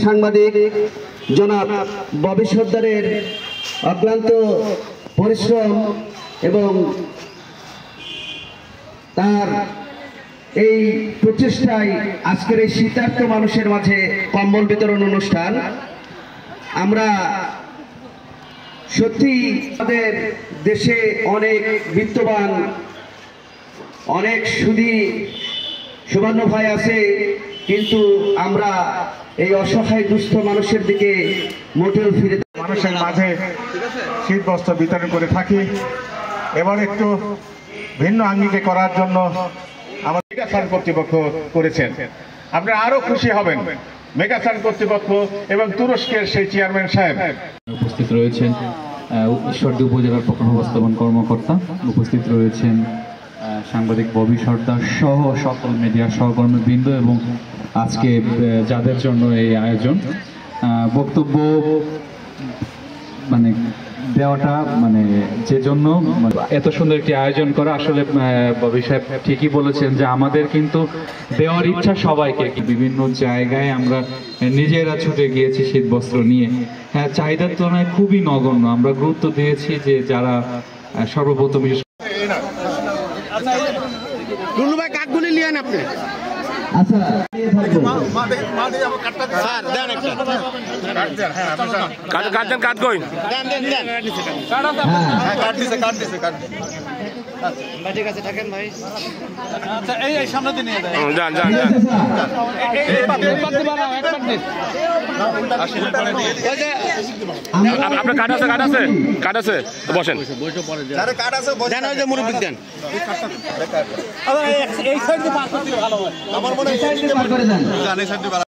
সাংবাদিক জনাব ববি সর্দারের অক্লান্ত পরিশ্রম এবং তার এই প্রচেষ্টায় আজকের এই শীতার্ত মানুষের মাঝে কম্বল বিতরণ অনুষ্ঠান। আমরা সত্যি আমাদের দেশে অনেক বিত্তবান, অনেক সুধী সুবর্ণ ভাই আছে, কিন্তু আমরা এই অসহায় দুস্থ মানুষের দিকে মোটেও ফিরে মানুষের মাঝে শীত বস্ত্র বিতরণ করে থাকি। এবার একটু ভিন্ন আঙ্গিকে করার জন্য আমাদের মেগাসান কর্তৃপক্ষ করেছেন। আপনারা আরো খুশি হবেন। মেগাসান কর্তৃপক্ষ এবং তুরস্কের সেই চেয়ারম্যান সাহেব উপস্থিত রয়েছেন, ঈশ্বরদী উপজেলার প্রকল্প বাস্তবায়ন কর্মকর্তা উপস্থিত রয়েছেন, সাংবাদিক ববি সর্দার সহ সকল মিডিয়া সহকর্মীবৃন্দ এবং আজকে যাদের জন্য এই আয়োজন বক্তব্য মানে দেওয়াটা মানে যে জন্য এত সুন্দর একটি আয়োজন করা, আসলে ববি সাহেব ঠিকই বলেছেন যে আমাদের কিন্তু দেওয়ার ইচ্ছা সবাইকে। বিভিন্ন জায়গায় আমরা নিজেরা ছুটে গিয়েছি শীত বস্ত্র নিয়ে। হ্যাঁ, চাহিদার তুলনায় খুবই নগণ্য। আমরা গুরুত্ব দিয়েছি যে যারা সর্বপ্রথম কাকগুলি নিয়েন আপনি। আচ্ছা কাট কই ঠিক আছে থাকেন ভাই। আচ্ছা এই সামনে দিয়ে নিয়ে যান যান যান। আপনার কাট আছে কাট আছে কাট আছে তো বসেন। যারা কাট আছে দেন, ওই যে মুরব্বি দেন। এই সাইড দিয়ে পাস করতে ভালো হয় আমার মনে হয়।